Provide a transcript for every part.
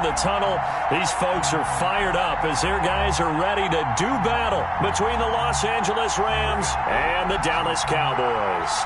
the tunnel. These folks are fired up as their guys are ready to do battle between the Los Angeles Rams and the Dallas Cowboys.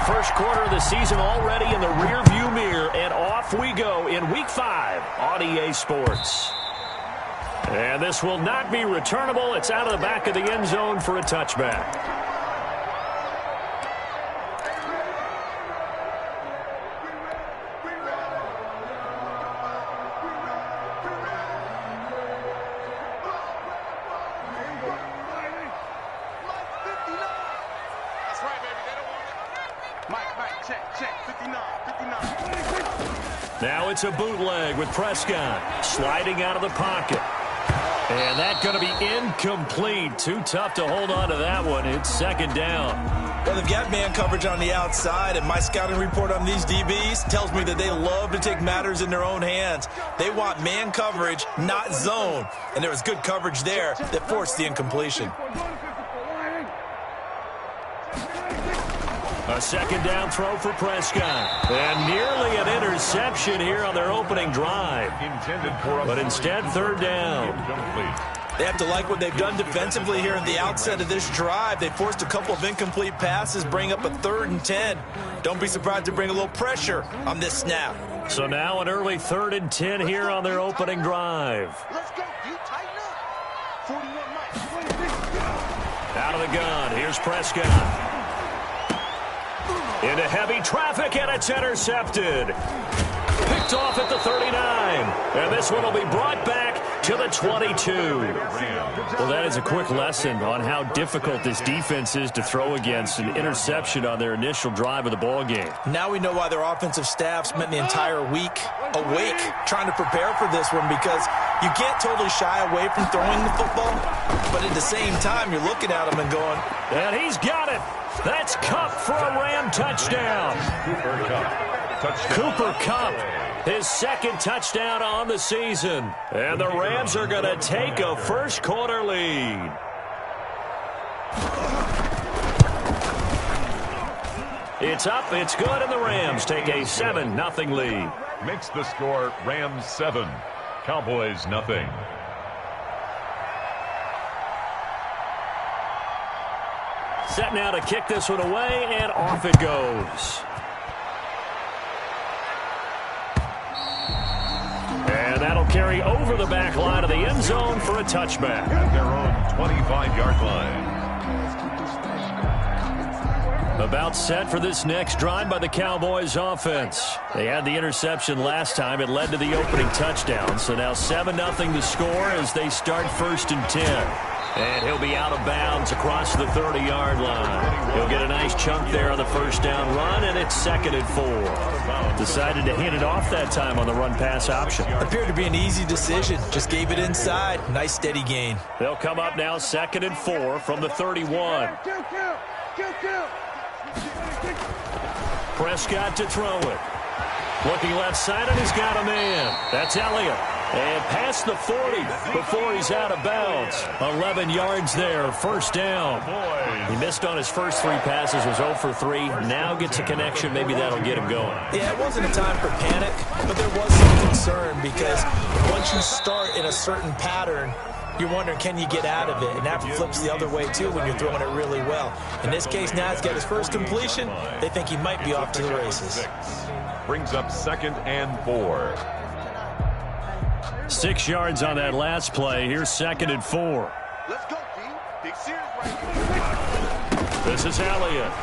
First quarter of the season already in the rearview mirror, and off we go in Week 5 on EA Sports. And this will not be returnable. It's out of the back of the end zone for a touchback. Now it's a bootleg with Prescott sliding out of the pocket. And that's going to be incomplete. Too tough to hold on to that one. It's second down. Well, they've got man coverage on the outside, and my scouting report on these DBs tells me that they love to take matters in their own hands. They want man coverage, not zone. And there was good coverage there that forced the incompletion. A second down throw for Prescott. And nearly an interception here on their opening drive. But instead, third down. They have to like what they've done defensively here at the outset of this drive. They forced a couple of incomplete passes, bring up a 3rd and 10. Don't be surprised to bring a little pressure on this snap. So now an early 3rd and 10 here on their opening drive. Let's go. You tighten up. 41 Mike. Out of the gun. Here's Prescott. Into heavy traffic, and it's intercepted. Picked off at the 39. And this one will be brought back to the 22. Well, that is a quick lesson on how difficult this defense is to throw against. An interception on their initial drive of the ball game. Now we know why their offensive staff spent the entire week awake trying to prepare for this one, because you can't totally shy away from throwing the football, but at the same time, you're looking at him and going, and he's got it. That's Kupp for a Ram touchdown. Cooper Kupp, his second touchdown on the season. And the Rams are going to take a first quarter lead. It's up, it's good, and the Rams take a 7-0 lead. Makes the score Rams 7, Cowboys nothing. Set now to kick this one away, and off it goes. And that'll carry over the back line of the end zone for a touchback. At their own 25-yard line. About set for this next drive by the Cowboys offense. They had the interception last time. It led to the opening touchdown. So now 7-0 the score as they start 1st and 10. And he'll be out of bounds across the 30-yard line. He'll get a nice chunk there on the first down run, and it's 2nd and 4. Decided to hand it off that time on the run-pass option. Appeared to be an easy decision. Just gave it inside. Nice steady gain. They'll come up now 2nd and 4 from the 31. Prescott to throw it. Looking left side, and he's got a man. That's Elliott. And past the 40 before he's out of bounds. 11 yards there, first down. He missed on his first 3 passes, was 0 for 3. Now gets a connection. Maybe that'll get him going. Yeah, it wasn't a time for panic, but there was some concern because once you start in a certain pattern, you're wondering, can you get out of it? And that flips the other way, too, when you're throwing it really well. In this case, now he's got his first completion. They think he might be off to the races. Brings up 2nd and 4. 6 yards on that last play. Here's 2nd and 4. Let's go, D. Big series right here. This is Elliott.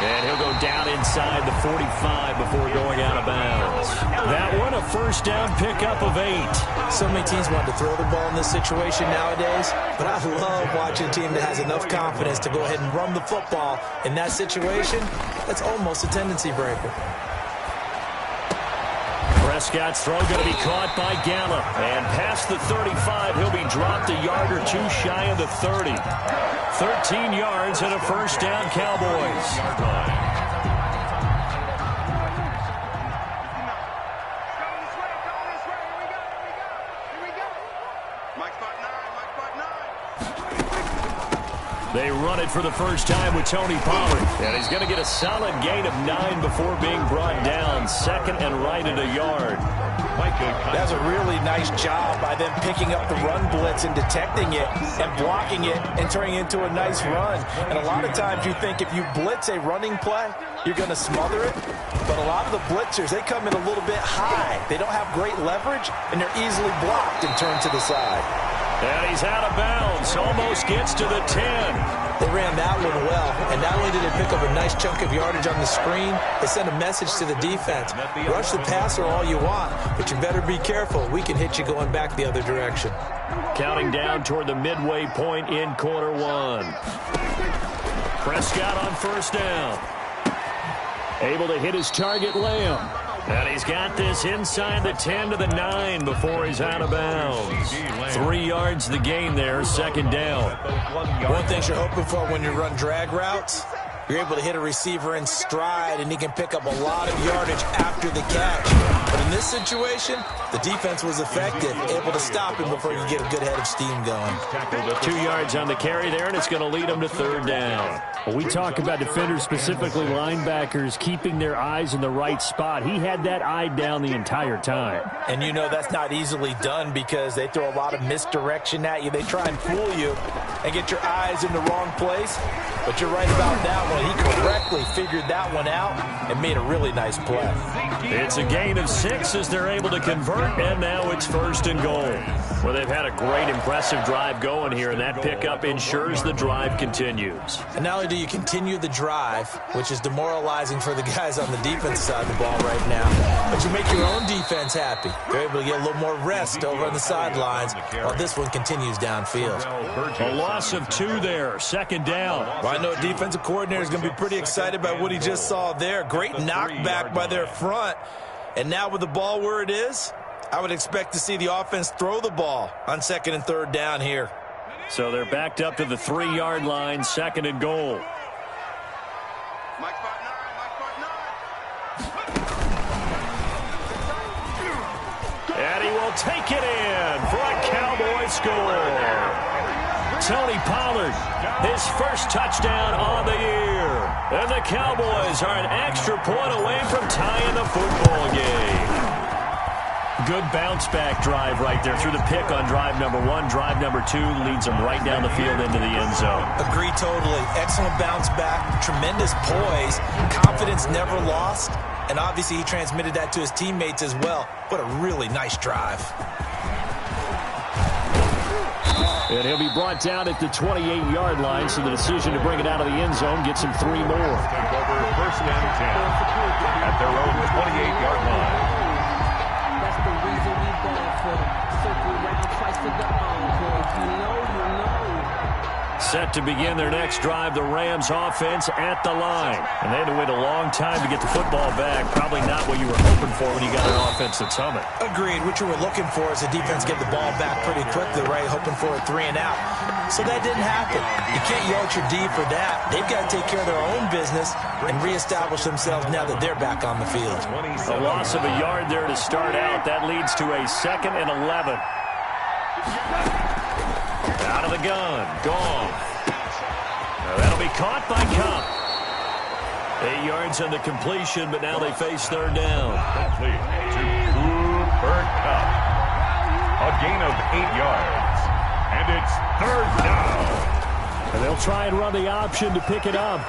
And he'll go down inside the 45 before going out of bounds. That one, a first down pickup of 8. So many teams want to throw the ball in this situation nowadays, but I love watching a team that has enough confidence to go ahead and run the football. In that situation, that's almost a tendency breaker. Prescott's throw going to be caught by Gallup. And past the 35, he'll be dropped just a yard or two shy of the 30. 13 yards and a first down, Cowboys. They run it for the first time with Tony Pollard. And he's going to get a solid gain of 9 before being brought down. Second and right at a yard. That's a really nice job by them picking up the run blitz and detecting it and blocking it and turning it into a nice run. And a lot of times you think if you blitz a running play, you're going to smother it. But a lot of the blitzers, they come in a little bit high. They don't have great leverage, and they're easily blocked and turned to the side. And he's out of bounds. Almost gets to the 10. They ran that one well, and not only did they pick up a nice chunk of yardage on the screen, they sent a message to the defense. Rush the passer all you want, but you better be careful. We can hit you going back the other direction. Counting down toward the midway point in quarter one. Prescott on first down. Able to hit his target, Lamb. And he's got this inside the 10 to the 9 before he's out of bounds. 3 yards the gain there, second down. One thing you're hoping for when you run drag routes, you're able to hit a receiver in stride, and he can pick up a lot of yardage after the catch. But in this situation, the defense was effective, able to stop him before you get a good head of steam going. 2 yards on the carry there, and it's going to lead him to third down. When we talk about defenders, specifically linebackers, keeping their eyes in the right spot, he had that eye down the entire time. And you know that's not easily done because they throw a lot of misdirection at you. They try and fool you and get your eyes in the wrong place. But you're right about that one. He correctly figured that one out and made a really nice play. It's a gain of 6 as they're able to convert, and now it's first and goal. Well, they've had a great, impressive drive going here, and that pickup ensures the drive continues. And not only do you continue the drive, which is demoralizing for the guys on the defensive side of the ball right now, but you make your own defense happy. They're able to get a little more rest over on the sidelines while this one continues downfield. A loss of 2 there, second down. Well, I know a defensive coordinator is going to be pretty excited by what he just saw there. Great knockback by their front. And now with the ball where it is, I would expect to see the offense throw the ball on second and third down here. So they're backed up to the 3-yard line, second and goal. And he will take it in for a Cowboy score. Tony Pollard, his first touchdown on the year. And the Cowboys are an extra point away from tying the football game. Good bounce-back drive right there through the pick on drive number 1. Drive number 2 leads them right down the field into the end zone. Agree totally. Excellent bounce back, tremendous poise, confidence never lost, and obviously he transmitted that to his teammates as well. What a really nice drive. And he'll be brought down at the 28-yard line, so the decision to bring it out of the end zone gets him 3 more. Take over first and 10 at their own 28-yard line. That's the reason we ball for them. Circle around twice to the encore. You know. Set to begin their next drive, the Rams offense at the line. And they had to wait a long time to get the football back. Probably not what you were hoping for when you got an offense that's humming. Agreed. What you were looking for is the defense get the ball back pretty quickly, right? Hoping for a 3 and out. So that didn't happen. You can't yell at your D for that. They've got to take care of their own business and reestablish themselves now that they're back on the field. A loss of a yard there to start out. That leads to a 2nd and 11. Out of the gun. Gone. Now that'll be caught by Cup. 8 yards on the completion, but now they face third down. Complete to Cooper Cup. A gain of 8 yards. And it's third down. And they'll try and run the option to pick it up.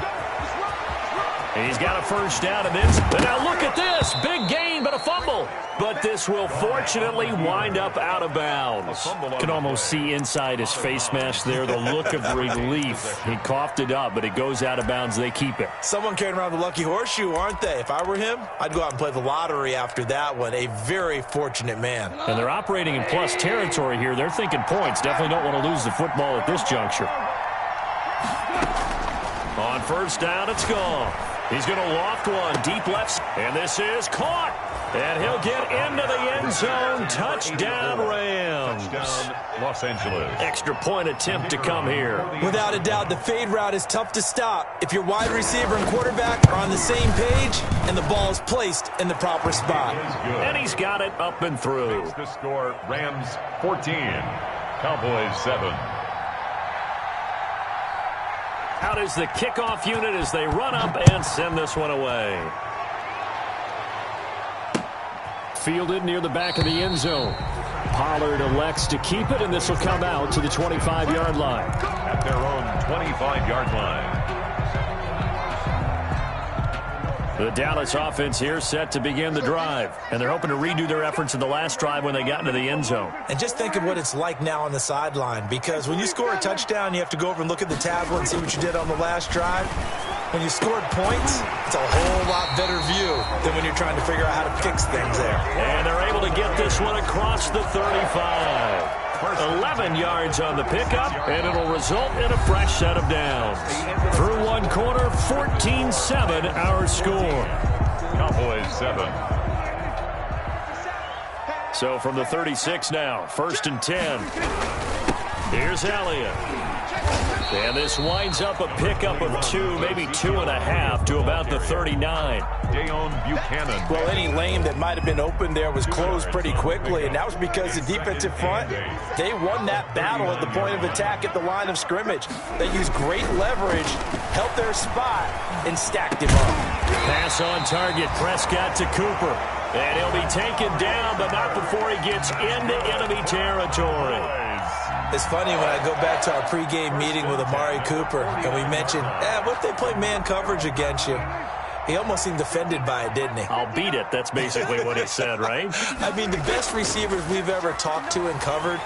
And he's got a first down in this. And now look at this. Big gain, but a fumble. But this will fortunately wind up out of bounds. Can almost see inside his face mask there the look of relief. He coughed it up, but it goes out of bounds. They keep it. Someone carrying around the lucky horseshoe, aren't they? If I were him, I'd go out and play the lottery after that one. A very fortunate man. And they're operating in plus territory here. They're thinking points. Definitely don't want to lose the football at this juncture. On first down, it's gone. He's going to loft one deep left, and this is caught. And he'll get into the end zone. Touchdown, Rams. Touchdown, Los Angeles. Extra point attempt to come here. Without a doubt, the fade route is tough to stop if your wide receiver and quarterback are on the same page and the ball is placed in the proper spot. And he's got it up and through. Makes the score Rams 14, Cowboys 7. Out is the kickoff unit as they run up and send this one away. Fielded near the back of the end zone. Pollard elects to keep it, and this will come out to the 25-yard line. At their own 25-yard line. The Dallas offense here set to begin the drive, and they're hoping to redo their efforts in the last drive when they got into the end zone. And just think of what it's like now on the sideline, because when you score a touchdown, you have to go over and look at the tablet and see what you did on the last drive. When you scored points, it's a whole lot better view than when you're trying to figure out how to fix things there. And they're able to get this one across the 35. 11 yards on the pickup, and it'll result in a fresh set of downs. Through one quarter, 14-7 our score. Cowboys 7. So from the 36 now, 1st and 10. Here's Elliott. And this winds up a pickup of 2, maybe 2.5 to about the 39. Dayon Buchanan. Well, any lane that might have been open there was closed pretty quickly, and that was because the defensive front, they won that battle at the point of attack at the line of scrimmage. They used great leverage, held their spot, and stacked him up. Pass on target, Prescott to Cooper. And he'll be taken down, but not before he gets into enemy territory. It's funny when I go back to our pregame meeting with Amari Cooper, and we mentioned, what if they play man coverage against you? He almost seemed offended by it, didn't he? I'll beat it. That's basically what he said, right? I mean, the best receivers we've ever talked to and covered,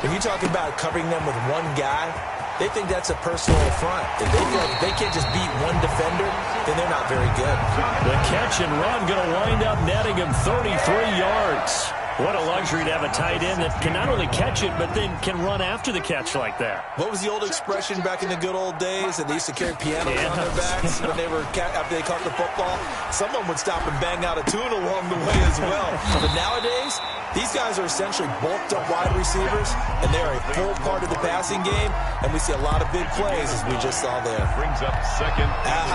when you talk about covering them with one guy, they think that's a personal affront. If they feel like they can't just beat one defender, then they're not very good. The catch and run going to wind up netting him 33 yards. What a luxury to have a tight end that can not only catch it, but then can run after the catch like that. What was the old expression back in the good old days that they used to carry pianos on their backs when they were after they caught the football? Someone would stop and bang out a tune along the way as well. But nowadays, these guys are essentially bulked up wide receivers, and they're a full part of the passing game, and we see a lot of big plays as we just saw there. Brings up 2nd.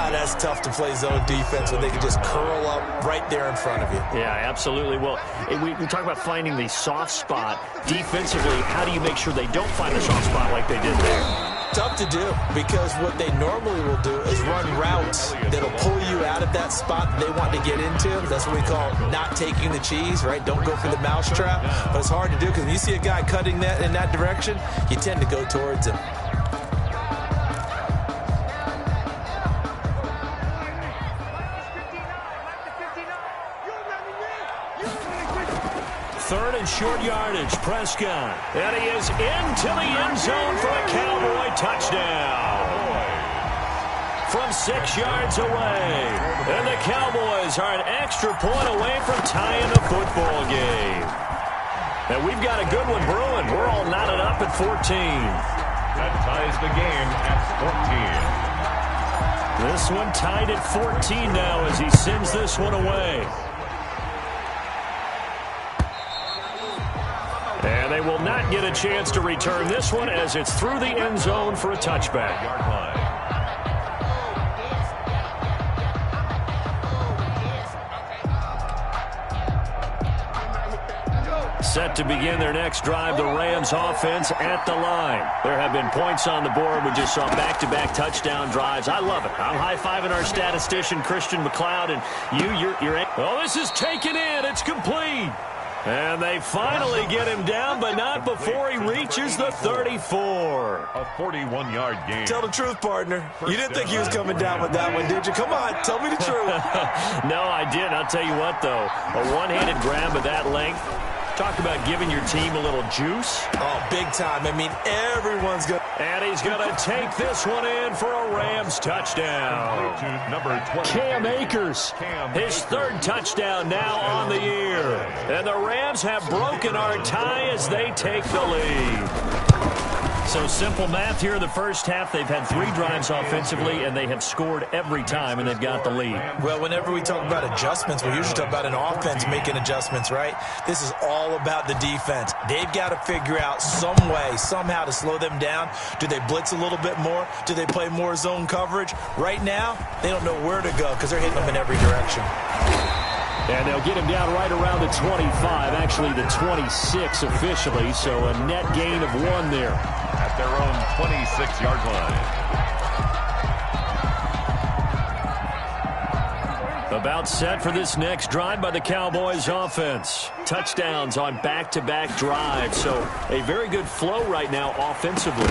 That's tough to play zone defense when they can just curl up right there in front of you. Yeah, absolutely. Well, we talk about finding the soft spot defensively. How do you make sure they don't find the soft spot like they did there? Tough to do, because what they normally will do is run routes that'll pull you out of that spot they want to get into. That's what we call not taking the cheese, right? Don't go for the mousetrap. But it's hard to do, because when you see a guy cutting that in that direction, you tend to go towards him. Third and short yardage, Prescott. And he is into the end zone for a Cowboy touchdown. From 6 yards away. And the Cowboys are an extra point away from tying the football game. And we've got a good one brewing. We're all knotted up at 14. That ties the game at 14. This one tied at 14 now as he sends this one away. And they will not get a chance to return this one as it's through the end zone for a touchback. Yard line. Set to begin their next drive, the Rams offense at the line. There have been points on the board. We just saw back-to-back touchdown drives. I love it. I'm high-fiving our statistician, Christian McLeod, and you're. Oh, this is taken in. It's complete. And they finally get him down, but not before he reaches the 34. A 41-yard gain. Tell the truth, partner. You didn't think he was coming down with that one, did you? Come on, tell me the truth. No, I didn't. I'll tell you what, though. A one-handed grab of that length. Talk about giving your team a little juice. Oh, big time. I mean, everyone's going to. And he's going to take this one in for a Rams touchdown. Number 20. Cam Akers, his third touchdown now on the year. And the Rams have broken our tie as they take the lead. So simple math here in the first half. They've had 3 drives offensively, and they have scored every time, and they've got the lead. Well, whenever we talk about adjustments, we usually talk about an offense making adjustments, right? This is all about the defense. They've got to figure out some way, somehow to slow them down. Do they blitz a little bit more? Do they play more zone coverage? Right now, they don't know where to go because they're hitting them in every direction. And they'll get him down right around the 25, actually the 26 officially, so a net gain of 1 there. At their own 26-yard line. About set for this next drive by the Cowboys offense. Touchdowns on back-to-back drives, so a very good flow right now offensively.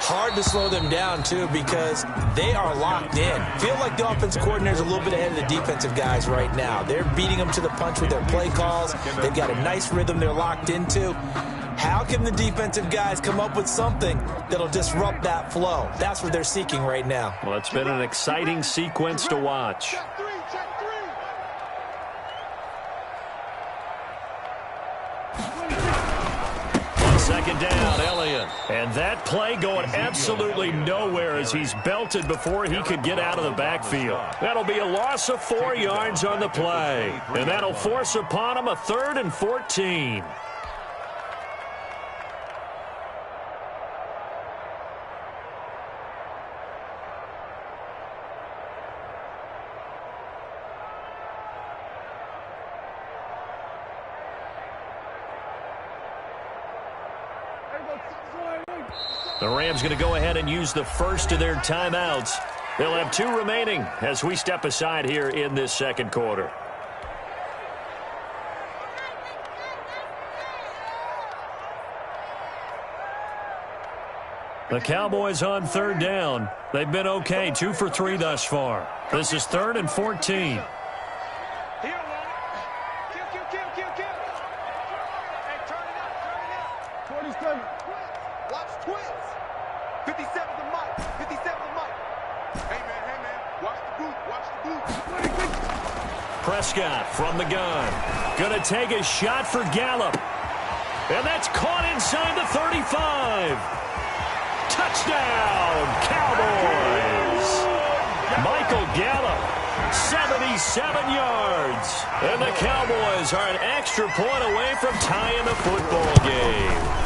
Hard to slow them down, too, because they are locked in. Feel like the offense coordinator's a little bit ahead of the defensive guys right now. They're beating them to the punch with their play calls. They've got a nice rhythm they're locked into. How can the defensive guys come up with something that'll disrupt that flow? That's what they're seeking right now. Well, it's been an exciting sequence to watch. Second down, Elliott. And that play going absolutely nowhere as he's belted before he could get out of the backfield. That'll be a loss of 4 yards on the play. And that'll force upon him a 3rd and 14. The Rams going to go ahead and use the first of their timeouts. They'll have 2 remaining as we step aside here in this second quarter. The Cowboys on 3rd down. They've been okay, 2 for 3 thus far. This is 3rd and 14. Prescott from the gun. Going to take a shot for Gallup. And that's caught inside the 35. Touchdown, Cowboys. Michael Gallup, 77 yards. And the Cowboys are an extra point away from tying the football game.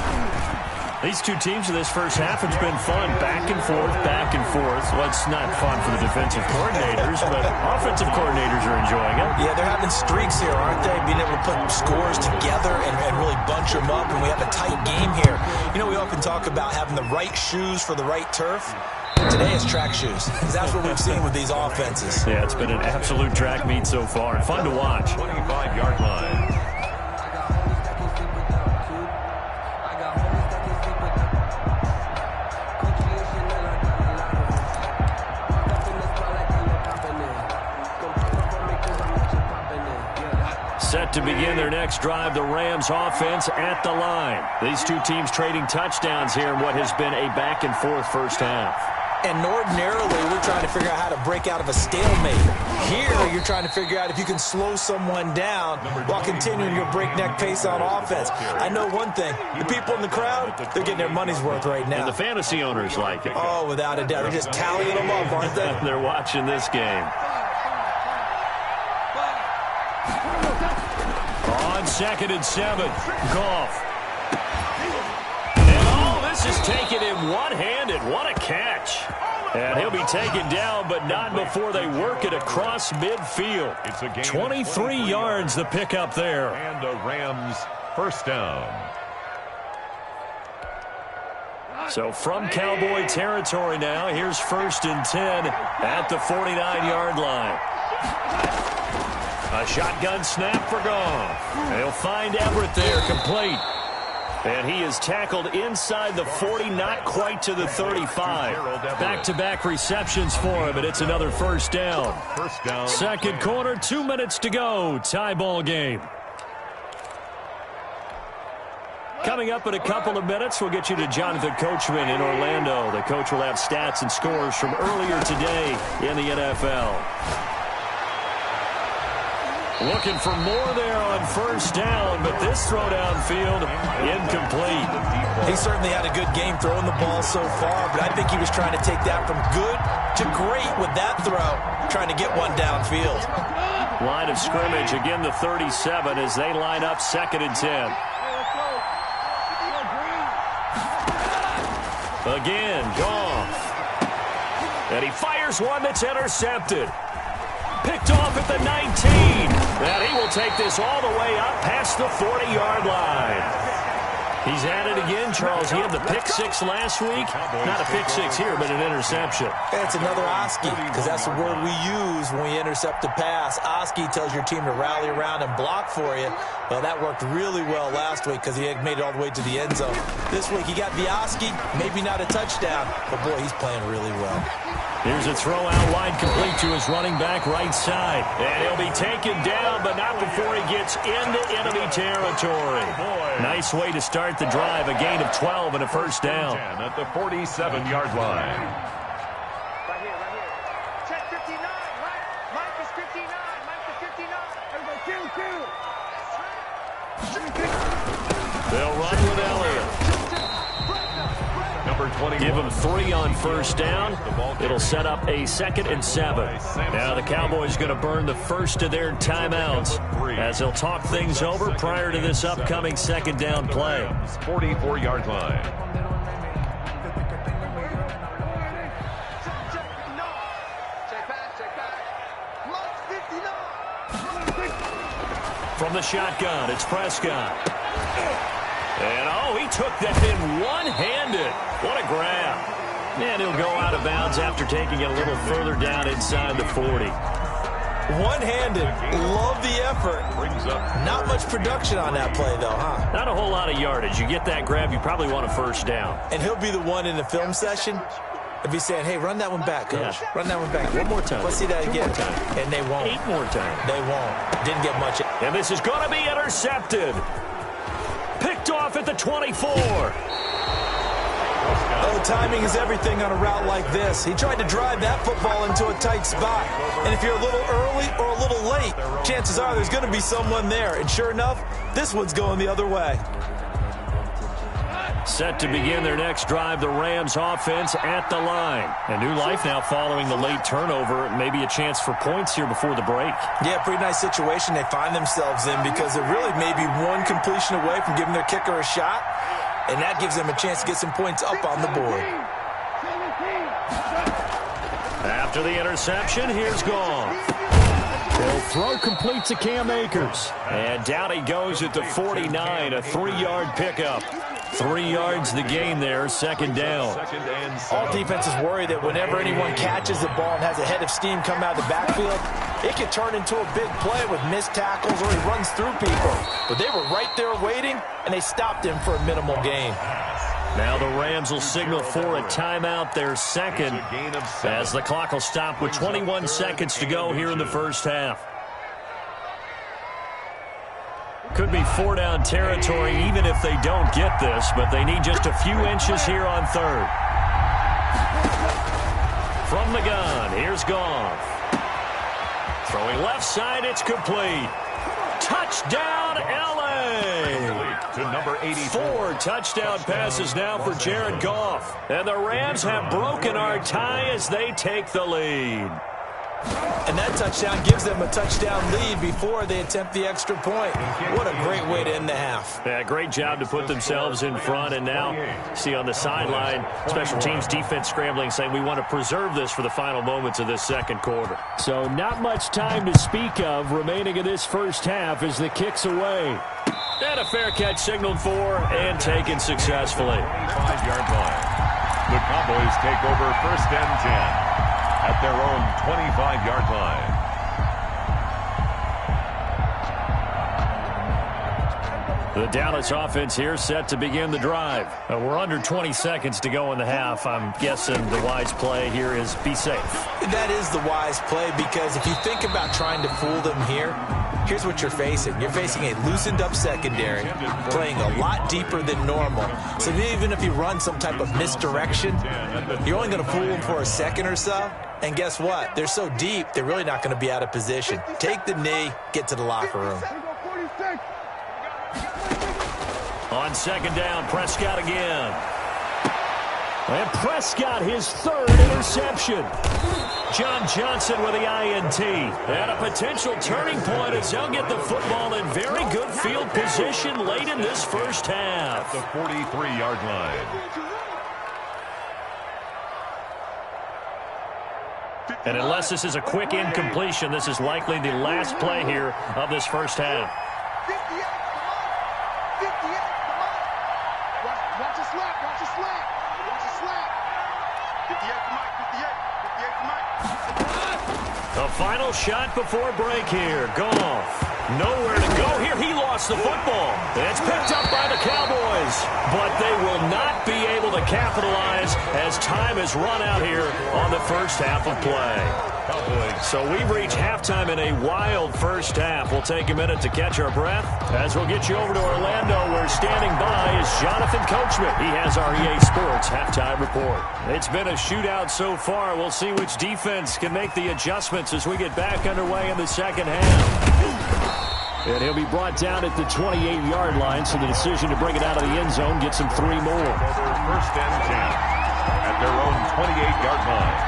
These 2 teams in this first half, it's been fun. Back and forth, back and forth. Well, it's not fun for the defensive coordinators, but offensive coordinators are enjoying it. Yeah, they're having streaks here, aren't they? Being able to put scores together and really bunch them up, and we have a tight game here. You know, we often talk about having the right shoes for the right turf. Today it's track shoes. That's what we've seen with these offenses. Yeah, it's been an absolute track meet so far. Fun to watch. 25-yard line. Set to begin their next drive, the Rams offense at the line. These 2 teams trading touchdowns here in what has been a back-and-forth first half. And ordinarily, we're trying to figure out how to break out of a stalemate. Here, you're trying to figure out if you can slow someone down while continuing your breakneck pace on offense. I know one thing. The people in the crowd, they're getting their money's worth right now. And the fantasy owners like it. Oh, without a doubt. They're just tallying them up, aren't they? They're watching this game. On 2nd and 7, Goff. And all this is taken in one-handed. What a catch. And he'll be taken down, but not before they work it across midfield. It's a gain 23 yards the pickup there. And a Rams first down. So from Cowboy territory now, here's 1st and 10 at the 49-yard line. A shotgun snap for Goff. They'll find Everett there, complete. And he is tackled inside the 40, not quite to the 35. Back-to-back receptions for him, and it's another first down. First down. Second quarter, 2 minutes to go. Tie ball game. Coming up in a couple of minutes, we'll get you to Jonathan Coachman in Orlando. The coach will have stats and scores from earlier today in the NFL. Looking for more there on first down, but this throw downfield, incomplete. He certainly had a good game throwing the ball so far, but I think he was trying to take that from good to great with that throw, trying to get one downfield. Line of scrimmage, again the 37 as they line up 2nd and 10. Again, Goff. And he fires one that's intercepted. Picked off at the 19. And he will take this all the way up past the 40-yard line. He's at it again, Charles. He had the pick 6 last week. Not a pick 6 here, but an interception. It's another Oski, because that's the word we use when we intercept a pass. Oski tells your team to rally around and block for you. Well, that worked really well last week because he had made it all the way to the end zone. This week he got the Oski, maybe not a touchdown, but boy, he's playing really well. Here's a throw out wide complete to his running back right side. And he'll be taken down, but not before he gets into enemy territory. Nice way to start the drive. A gain of 12 and a first down. At the 47-yard line. Right here. Check 59. Mike is 59. Mike is 59. They'll run with Elliott. Number 21. Give them 3 on first down. It'll set up a 2nd and 7. Now the Cowboys going to burn the first of their timeouts as they'll talk things over prior to this upcoming 2nd down play. 44-yard line. Check back. Mike's 59. From the shotgun, it's Prescott. And, he took that in one-handed. What a grab. And he'll go out of bounds after taking it a little further down inside the 40. One-handed. Love the effort. Not much production on that play, though, huh? Not a whole lot of yardage. You get that grab, you probably want a first down. And he'll be the one in the film session if he's saying, hey, run that one back, coach. Yeah. Run that one back. One more time. Let's see that 2 again. more times. And they won't. 8 more times. They won't. Didn't get much. And this is going to be intercepted. Picked off at the 24. Oh, timing is everything on a route like this. He tried to drive that football into a tight spot. And if you're a little early or a little late, chances are there's going to be someone there. And sure enough, this one's going the other way. Set to begin their next drive, the Rams offense at the line. A new life now following the late turnover. Maybe a chance for points here before the break. Yeah, pretty nice situation they find themselves in because they're really maybe one completion away from giving their kicker a shot. And that gives them a chance to get some points up on the board. After the interception, here's Goff. He'll throw complete to Cam Akers. And down he goes at the 49, a 3-yard pickup. 3 yards the gain there, 2nd down. All defenses worry that whenever anyone catches the ball and has a head of steam come out of the backfield, it can turn into a big play with missed tackles or he runs through people. But they were right there waiting, and they stopped him for a minimal gain. Now the Rams will signal for a timeout, their 2nd, as the clock will stop with 21 seconds to go here in the first half. Could be 4-down territory even if they don't get this, but they need just a few inches here on 3rd. From the gun, here's Goff. Throwing left side, it's complete. Touchdown, L.A. To number 84. 4 touchdown passes now for Jared Goff. And the Rams have broken our tie as they take the lead. And that touchdown gives them a touchdown lead before they attempt the extra point. What a great way to end the half. Yeah, great job to put themselves in front. And now, see on the sideline, special teams defense scrambling, saying we want to preserve this for the final moments of this 2nd quarter. So not much time to speak of remaining in this first half as the kick's away. And a fair catch signaled for and taken successfully. 25-yard line. The Cowboys take over 1st and 10. At their own 25-yard line. The Dallas offense here set to begin the drive. We're under 20 seconds to go in the half. I'm guessing the wise play here is be safe. That is the wise play because if you think about trying to fool them here, here's what you're facing. You're facing a loosened up secondary, playing a lot deeper than normal. So even if you run some type of misdirection, you're only going to fool them for a second or so. And guess what? They're so deep, they're really not going to be out of position. Take the knee, get to the locker room. On second down, Prescott again. And Prescott, his third interception. John Johnson with the INT. And a potential turning point as they'll get the football in very good field position late in this first half. The 43-yard line. And unless this is a quick incompletion, this is likely the last play here of this first half. 58, come on. Watch the slap, watch the slap. Watch the slap. 58 to Mike, 58 to Mike. The final shot before break here. Goff. Nowhere to go here. He lost the football. It's picked up by the Cowboys. But they will not be able to capitalize as time has run out here on the first half of play. So we've reached halftime in a wild first half. We'll take a minute to catch our breath as we'll get you over to Orlando, where standing by is Jonathan Coachman. He has our EA Sports halftime report. It's been a shootout so far. We'll see which defense can make the adjustments as we get back underway in the second half. And he'll be brought down at the 28-yard line, so the decision to bring it out of the end zone gets him 3 more. First and 10 at their own 28-yard line.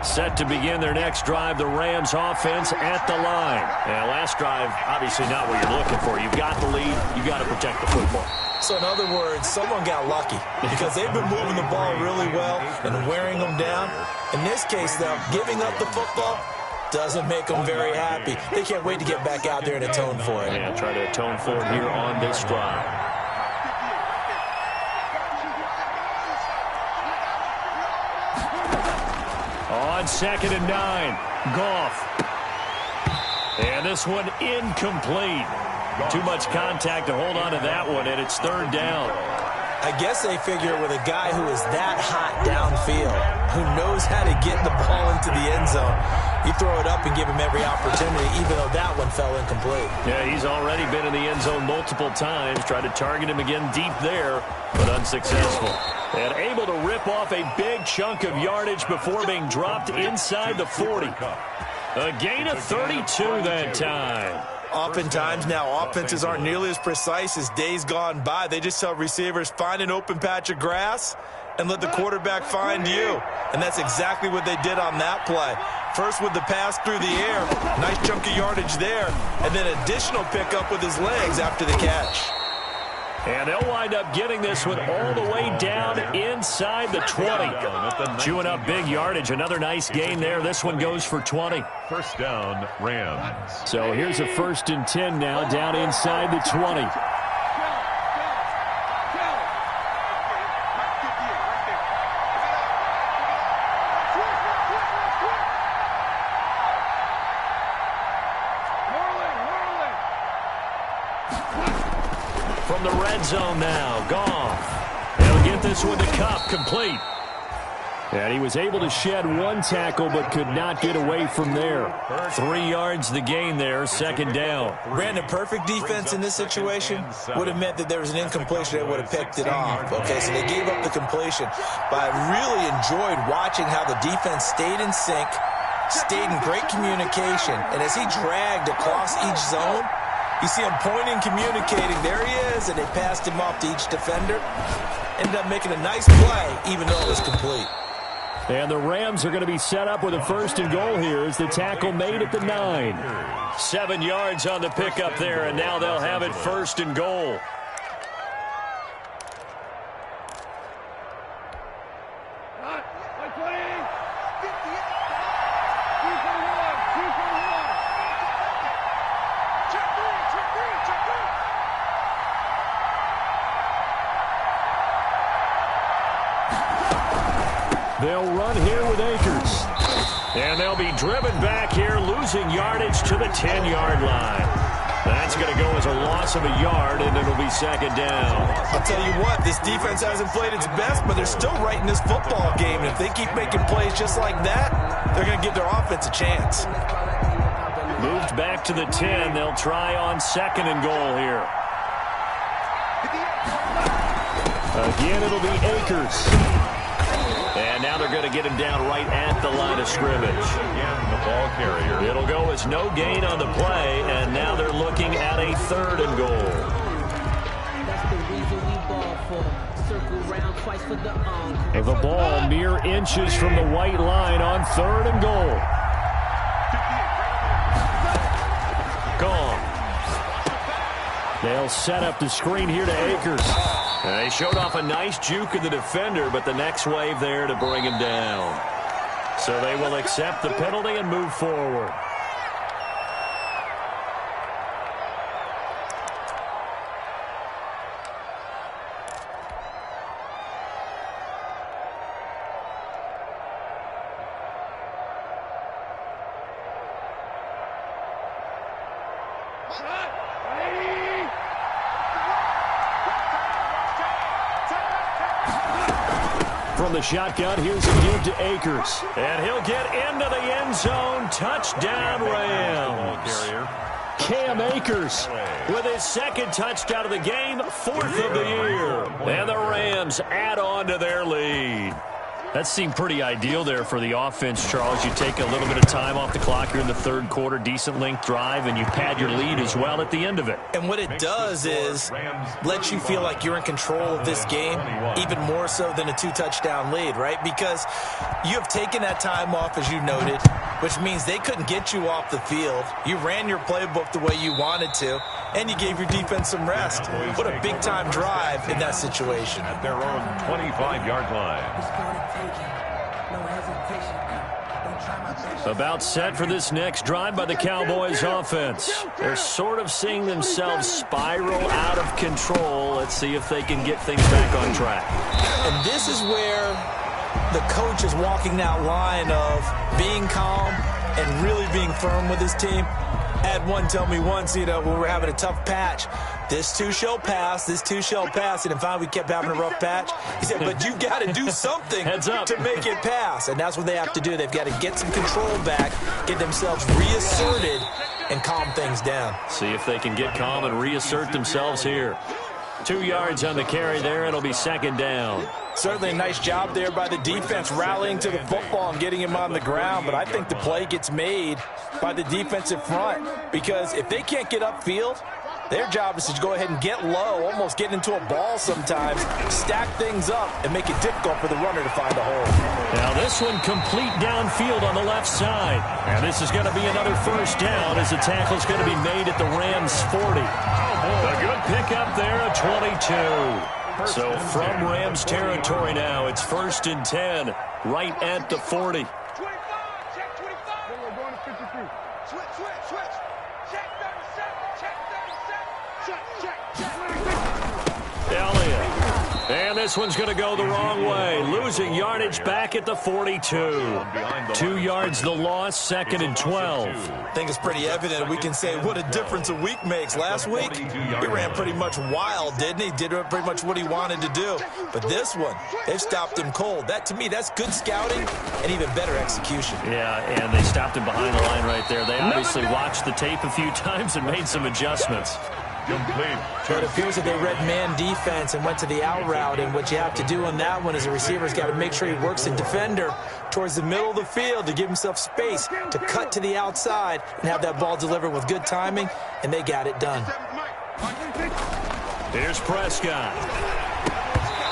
Set to begin their next drive, the Rams offense at the line. And last drive, obviously not what you're looking for. You've got the lead. You've got to protect the football. So in other words, someone got lucky because they've been moving the ball really well and wearing them down. In this case, though, giving up the football doesn't make them very happy. They can't wait to get back out there and atone for it. Yeah, try to atone for it here on this drive. On 2nd and 9, Goff. And this one incomplete. Too much contact to hold on to that one, and it's 3rd down. I guess they figure with a guy who is that hot downfield, who knows how to get the ball into the end zone, you throw it up and give him every opportunity, even though that one fell incomplete. Yeah, he's already been in the end zone multiple times. Tried to target him again deep there, but unsuccessful. And able to rip off a big chunk of yardage before being dropped inside the 40. A gain of 32 that time. Oftentimes now offenses aren't nearly as precise as days gone by. They just tell receivers, find an open patch of grass and let the quarterback find you. And that's exactly what they did on that play. First with the pass through the air, nice chunk of yardage there, and then additional pickup with his legs after the catch. And they'll wind up getting this one all the way down inside the 20. Chewing up big yardage. Another nice gain there. This one goes for 20. First down, Rams. So here's a 1st and 10 now down inside the 20. From the red zone now, Goff. He'll get this one to Cup, complete. And he was able to shed one tackle but could not get away from there. 3 yards the gain there, 2nd down. Brandon, perfect defense in this situation would have meant that there was an incompletion that would have picked it off. Okay, so they gave up the completion. But I really enjoyed watching how the defense stayed in sync, stayed in great communication. And as he dragged across each zone, you see him pointing, communicating. There he is, and they passed him off to each defender. Ended up making a nice play, even though it was complete. And the Rams are going to be set up with a 1st and goal here as the tackle made at the 9. 7 yards on the pickup there, and now they'll have it 1st and goal. They'll run here with Akers. And they'll be driven back here, losing yardage to the 10-yard line. That's going to go as a loss of a yard, and it'll be second down. I'll tell you what, this defense hasn't played its best, but they're still right in this football game. And if they keep making plays just like that, they're going to give their offense a chance. Moved back to the 10. They'll try on second and goal here. Again, it'll be Akers. And now they're going to get him down right at the line of scrimmage. Again, the ball carrier. It'll go as no gain on the play, and now they're looking at a third and goal. That's the reason we ball for. Circle round twice for the The ball mere inches from the white line on third and goal. Gone. They'll set up the screen here to Akers. They showed off a nice juke of the defender, but the next wave there to bring him down. So they will accept the penalty and move forward. From the shotgun, here's a give to Akers. And he'll get into the end zone. Touchdown, Rams. Cam Akers with his second touchdown of the game, fourth of the year. And the Rams add on to their lead. That seemed pretty ideal there for the offense, Charles. You take a little bit of time off the clock here in the third quarter, decent length drive, and you pad your lead as well at the end of it. And what it does is let you feel like you're in control of this game, even more so than a two-touchdown lead, right? Because you have taken that time off, as you noted, which means they couldn't get you off the field. You ran your playbook the way you wanted to, and you gave your defense some rest. What a big-time drive in that situation. At their own 25-yard line. About set for this next drive by the Cowboys offense. They're sort of seeing themselves spiral out of control. Let's see if they can get things back on track. And this is where the coach is walking that line of being calm and really being firm with his team. Had one tell me once, when we were having a tough patch, this too shall pass, this too shall pass. And finally we kept having a rough patch. He said, but you got to do something to make it pass. And that's what they have to do. They've got to get some control back, get themselves reasserted, and calm things down. See if they can get calm and reassert themselves here. 2 yards on the carry there. It'll be second down. Certainly a nice job there by the defense rallying to the football and getting him on the ground. But I think the play gets made by the defensive front, because if they can't get upfield, their job is to go ahead and get low, almost get into a ball sometimes, stack things up, and make it difficult for the runner to find a hole. Now this one complete downfield on the left side. And this is going to be another first down as the tackle is going to be made at the Rams 40. A good pickup there at 22. So from Rams territory now, it's 1st and 10, right at the 40. 25, check 25. We're going to 53. Switch. Check 37, check 37. Check. Elliott. And this one's going to go the wrong way. Losing yardage back at the 42. 2 yards the loss, 2nd and 12. I think it's pretty evident. We can say what a difference a week makes. Last week, he ran pretty much wild, didn't he? Did pretty much what he wanted to do. But this one, they've stopped him cold. That, to me, that's good scouting and even better execution. Yeah, and they stopped him behind the line right there. They obviously watched the tape a few times and made some adjustments. But it appears that they read man defense and went to the out route, and what you have to do on that one is the receiver's got to make sure he works the defender towards the middle of the field to give himself space to cut to the outside and have that ball delivered with good timing, and they got it done. Here's Prescott.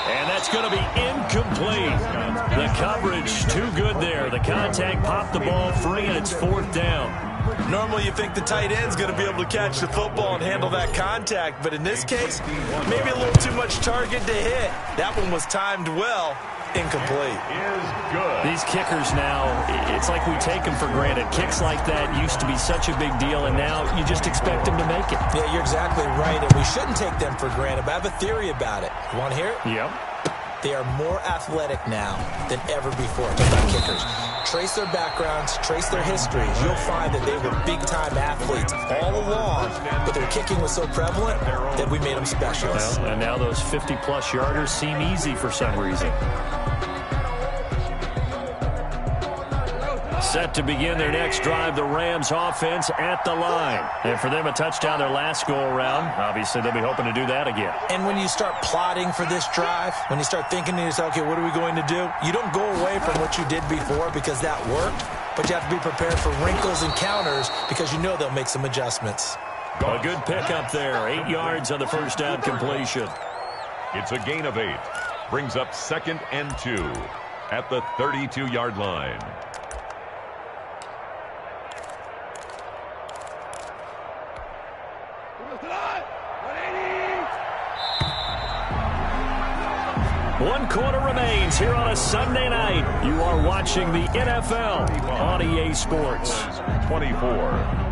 And that's going to be incomplete. The coverage too good there. The contact popped the ball free, and it's 4th down. Normally you think the tight end's going to be able to catch the football and handle that contact, but in this case, maybe a little too much target to hit. That one was timed well. Incomplete. These kickers now, it's like we take them for granted. Kicks like that used to be such a big deal, and now you just expect them to make it. Yeah, you're exactly right, and we shouldn't take them for granted, but I have a theory about it. You want to hear it? Yep. They are more athletic now than ever before. Talk about kickers. trace their backgrounds, trace their histories, you'll find that they were big-time athletes all along, but their kicking was so prevalent that we made them specialists. Well, and now those 50-plus yarders seem easy for some reason. Set to begin their next drive, the Rams offense at the line. And for them, a touchdown their last go-around. Obviously, they'll be hoping to do that again. And when you start plotting for this drive, when you start thinking to yourself, okay, what are we going to do? You don't go away from what you did before because that worked, but you have to be prepared for wrinkles and counters because you know they'll make some adjustments. A good pickup there. 8 yards on the first down completion. It's a gain of 8. Brings up 2nd and 2 at the 32-yard line. One quarter remains here on a Sunday night. You are watching the NFL on EA Sports. 24.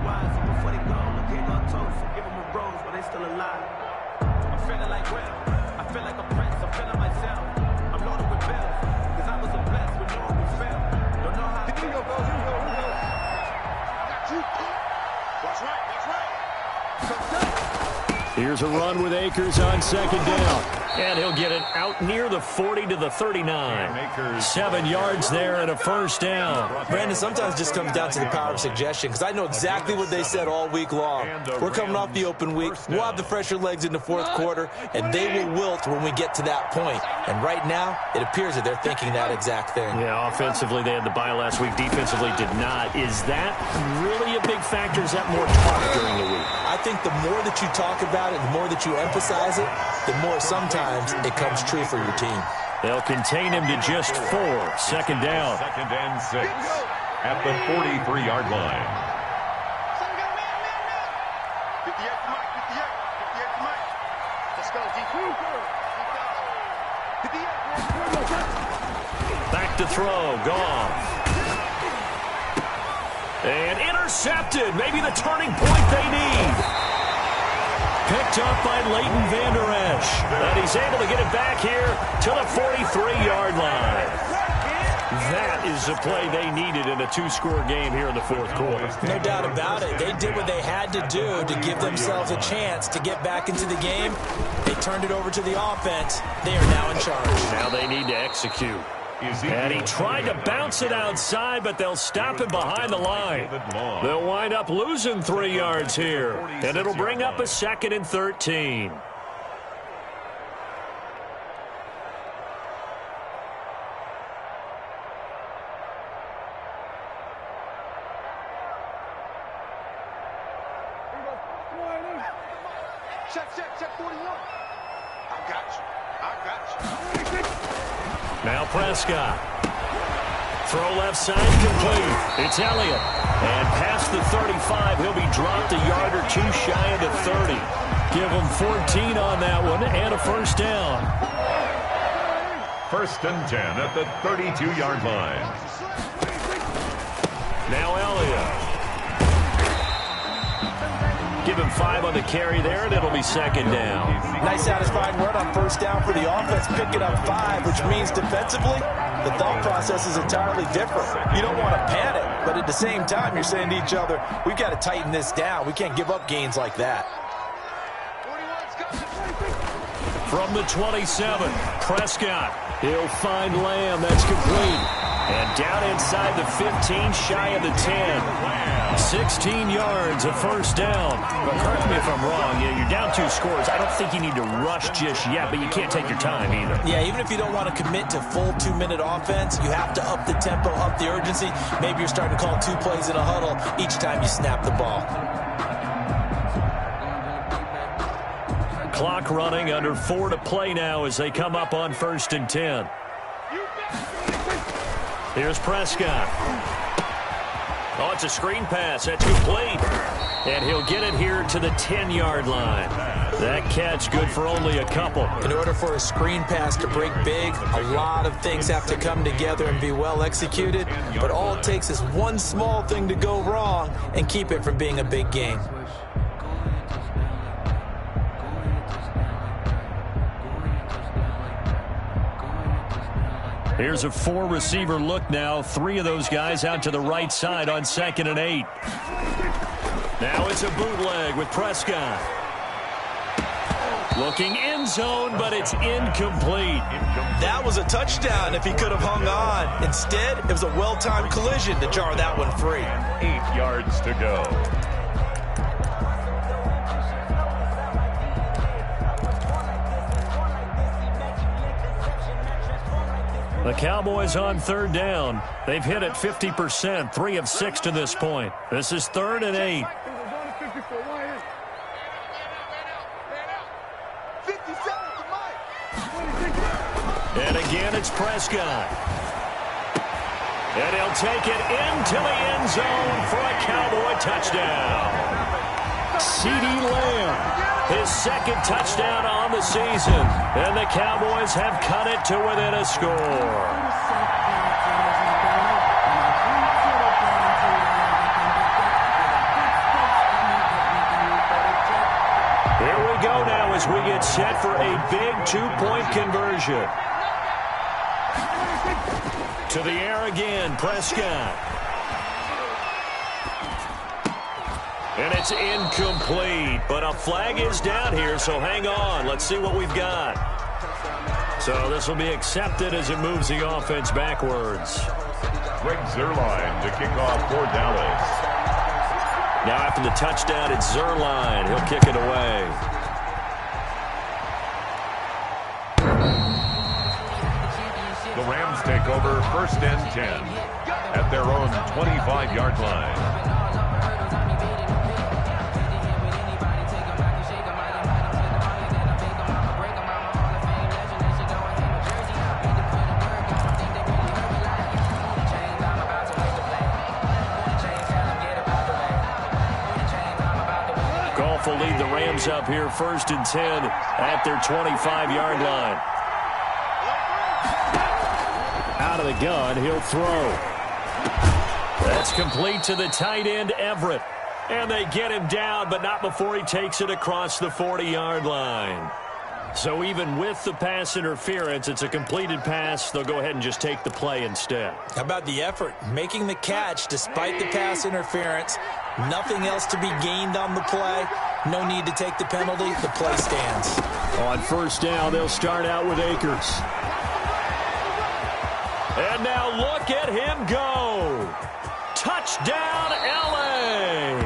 Here's a run with Akers on 2nd down. And he'll get it out near the 40 to the 39. 7 yards there and a first down. Brandon, sometimes it just comes down to the power of suggestion because I know exactly what they said all week long. We're coming off the open week. We'll have the fresher legs in the fourth quarter, and they will wilt when we get to that point. And right now, it appears that they're thinking that exact thing. Yeah, offensively, they had the bye last week. Defensively, did not. Is that really a big factor? Is that more talk during the week? I think the more that you talk about it, the more that you emphasize it, the more sometimes it comes true for your team. They'll contain him to just 4. 2nd down. 2nd and 6 at the 43-yard line. 58 to Mike, 58 to Mike. Let's go, Back to throw. Goff. And intercepted. Maybe the turning point they need. Picked up by Leighton Vander Esch. And he's able to get it back here to the 43-yard line. That is the play they needed in a 2-score game here in the fourth quarter. No doubt about it. They did what they had to do to give themselves a chance to get back into the game. They turned it over to the offense. They are now in charge. Now they need to execute. And he tried to bounce it outside, but they'll stop him behind the line. They'll wind up losing 3 yards here. And it'll bring up a 2nd and 13. Check 41. I got you. Now Prescott. Throw left side complete. It's Elliott. And past the 35, he'll be dropped a yard or 2 shy of the 30. Give him 14 on that one and a first down. 1st and 10 at the 32-yard line. Now Elliott. Give him 5 on the carry there, and it'll be 2nd down. Nice satisfying run on first down for the offense, picking up 5, which means defensively, the thought process is entirely different. You don't want to panic, but at the same time, you're saying to each other, we've got to tighten this down. We can't give up gains like that. From the 27, Prescott. He'll find Lamb. That's complete. And down inside the 15, shy of the 10. 16 yards, a first down. But correct me if I'm wrong. Yeah, you're down 2 scores. I don't think you need to rush just yet, but you can't take your time either. Yeah, even if you don't want to commit to full 2-minute offense, you have to up the tempo, up the urgency. Maybe you're starting to call 2 plays in a huddle each time you snap the ball. Clock running, under 4 to play now as they come up on 1st and 10. Here's Prescott. Oh, it's a screen pass. That's complete. And he'll get it here to the 10-yard line. That catch good for only a couple. In order for a screen pass to break big, a lot of things have to come together and be well executed. But all it takes is one small thing to go wrong and keep it from being a big game. Here's a 4-receiver look now. 3 of those guys out to the right side on 2nd and 8. Now it's a bootleg with Prescott. Looking end zone, but it's incomplete. That was a touchdown if he could have hung on. Instead, it was a well-timed collision to jar that one free. 8 yards to go. The Cowboys on 3rd down. They've hit it 50%, 3 of 6 to this point. This is 3rd and 8. And again, it's Prescott. And he'll take it into the end zone for a Cowboy touchdown. CeeDee Lamb, his 2nd touchdown on the season. And the Cowboys have cut it to within a score. Here we go now as we get set for a big 2-point conversion. To the air again, Prescott. And it's incomplete, but a flag is down here, so hang on. Let's see what we've got. So this will be accepted as it moves the offense backwards. Greg Zuerlein to kick off for Dallas. Now after the touchdown, it's Zuerlein. He'll kick it away. The Rams take over 1st and 10 at their own 25-yard line. Goff will lead the Rams up here 1st and 10 at their 25-yard line. Out of the gun, he'll throw. That's complete to the tight end, Everett. And they get him down, but not before he takes it across the 40-yard line. So even with the pass interference, it's a completed pass. They'll go ahead and just take the play instead. How about the effort? Making the catch despite the pass interference. Nothing else to be gained on the play. No need to take the penalty. The play stands. On 1st down, they'll start out with Akers. And now look at him go. Touchdown, L.A.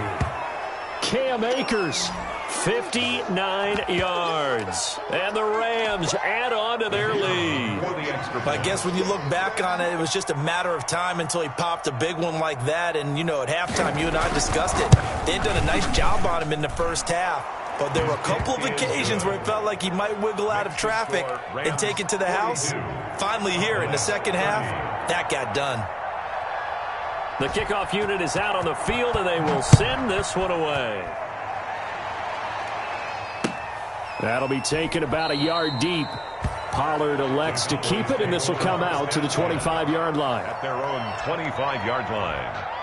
Cam Akers, 59 yards. And the Rams add on to their lead. I guess when you look back on it, it was just a matter of time until he popped a big one like that. And, you know, at halftime, you and I discussed it. They'd done a nice job on him in the first half. But there were a couple of occasions where it felt like he might wiggle out of traffic and take it to the house. Finally here in the second half, that got done. The kickoff unit is out on the field, and they will send this one away. That'll be taken about a yard deep. Pollard elects to keep it, and this will come out to the 25-yard line. At their own 25-yard line.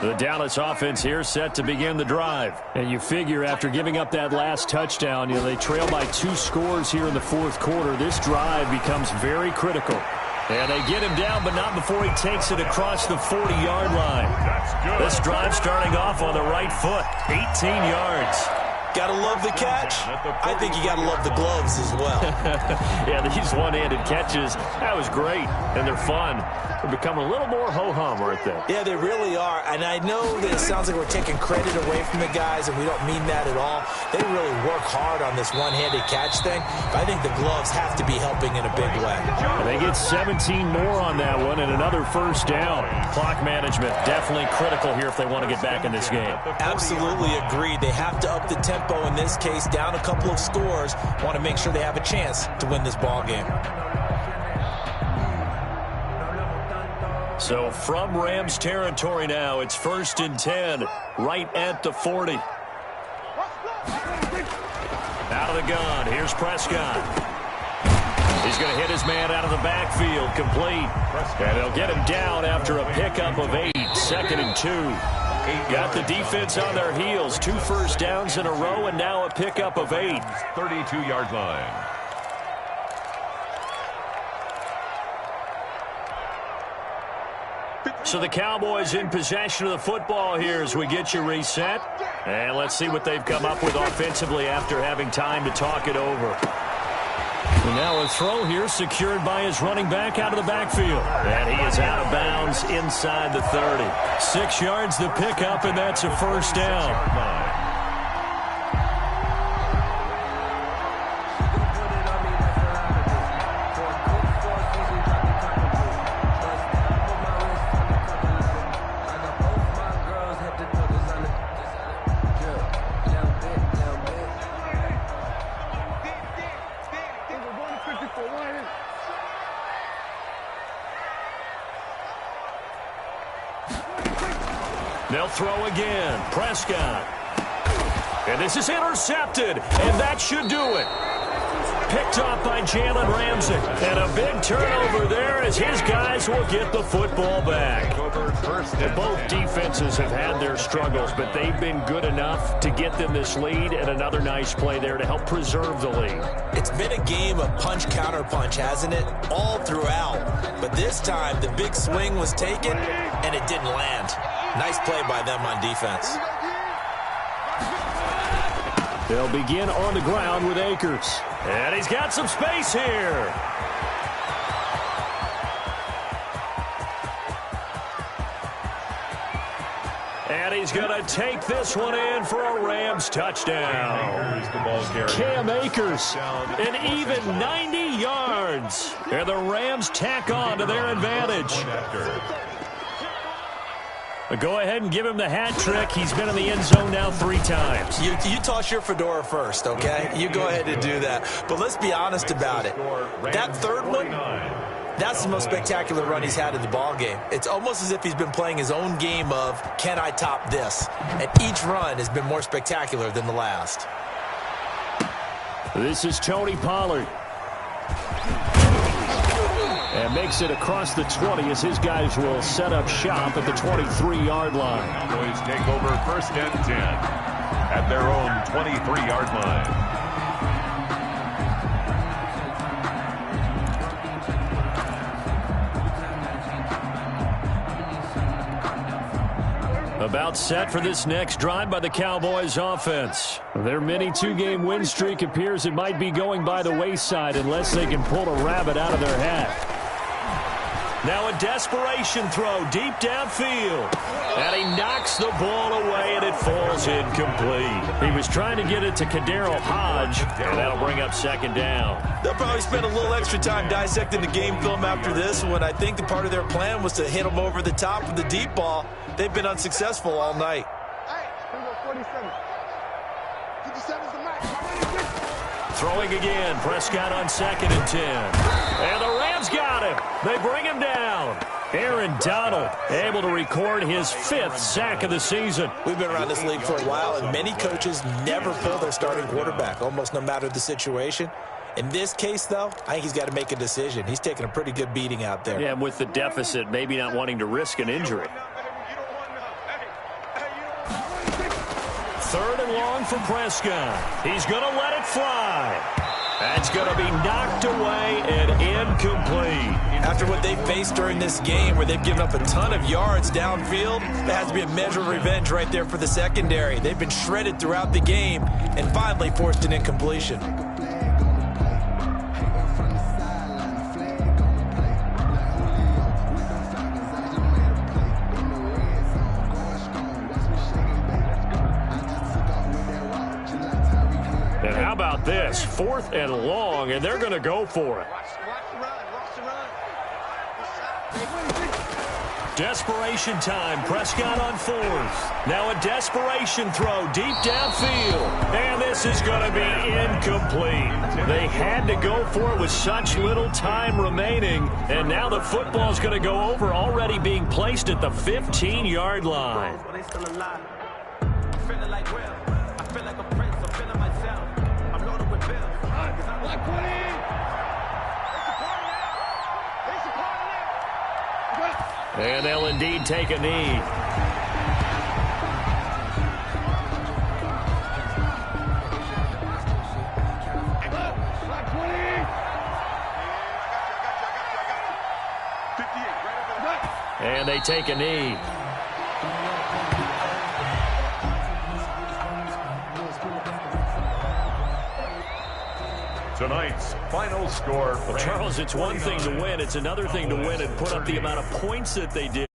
The Dallas offense here set to begin the drive. And you figure after giving up that last touchdown, you know, they trail by 2 scores here in the 4th quarter. This drive becomes very critical. And they get him down, but not before he takes it across the 40-yard line. This drive starting off on the right foot, 18 yards. Gotta love the catch. I think you gotta love the gloves as well. Yeah, these one-handed catches, that was great, and they're fun. They become a little more ho-hum, aren't they? Yeah, they really are. And I know that it sounds like we're taking credit away from the guys, and we don't mean that at all. They really work hard on this one-handed catch thing. But I think the gloves have to be helping in a big way. And they get 17 more on that one and another 1st down. Clock management definitely critical here if they want to get back in this game. Absolutely agreed. They have to up the tempo in this case, down a couple of scores. Want to make sure they have a chance to win this ball game. So from Rams territory now, it's 1st and 10, right at the 40. Out of the gun, here's Prescott. He's going to hit his man out of the backfield, complete. And they'll get him down after a pickup of 8, 2nd and 2. Got the defense on their heels, 2 first downs in a row, and now a pickup of 8. 32-yard line. So the Cowboys in possession of the football here as we get you reset. And let's see what they've come up with offensively after having time to talk it over. And now a throw here secured by his running back out of the backfield. And he is out of bounds inside the 30. 6 yards the pickup, and that's a first down. They'll throw again. Prescott. And this is intercepted. And that should do it. Picked off by Jalen Ramsey. And a big turnover there as his guys will get the football back. Both defenses have had their struggles, but they've been good enough to get them this lead, and another nice play there to help preserve the lead. It's been a game of punch-counter-punch, hasn't it? All throughout. But this time, the big swing was taken, and it didn't land. Nice play by them on defense. They'll begin on the ground with Akers. And he's got some space here. And he's going to take this one in for a Rams touchdown. Cam Akers, an even 90 yards. And the Rams tack on to their advantage. Go ahead and give him the hat trick. He's been in the end zone now 3 times. You toss your fedora first, okay? You go ahead and do that. But let's be honest about it. That third one, that's the most spectacular run he's had in the ballgame. It's almost as if he's been playing his own game of, can I top this? And each run has been more spectacular than the last. This is Tony Pollard. And makes it across the 20 as his guys will set up shop at the 23-yard line. Cowboys take over 1st and 10 at their own 23-yard line. About set for this next drive by the Cowboys offense. Their mini 2-game win streak appears it might be going by the wayside unless they can pull a rabbit out of their hat. Now a desperation throw deep downfield. And he knocks the ball away, and it falls incomplete. He was trying to get it to Kadero Hodge, and that'll bring up 2nd down. They'll probably spend a little extra time dissecting the game film after this one. I think the part of their plan was to hit him over the top of the deep ball. They've been unsuccessful all night. Throwing again, Prescott on 2nd and 10. And the Rams got him. They bring him down. Aaron Donald able to record his 5th sack of the season. We've been around this league for a while, and many coaches never pull their starting quarterback, almost no matter the situation. In this case, though, I think he's got to make a decision. He's taking a pretty good beating out there. Yeah, and with the deficit, maybe not wanting to risk an injury. 3rd and long for Prescott. He's going to let it fly. That's going to be knocked away and incomplete. After what they faced during this game where they've given up a ton of yards downfield, there has to be a measure of revenge right there for the secondary. They've been shredded throughout the game and finally forced an incompletion. And how about this? 4th and long, and they're going to go for it. Desperation time. Prescott on 4th. Now a desperation throw deep downfield. And this is going to be incomplete. They had to go for it with such little time remaining. And now the football's going to go over, already being placed at the 15-yard line. And they'll indeed take a knee. And they take a knee. Tonight's final score. Well, Charles, it's one thing to win. It's another thing to win and put up the amount of points that they did.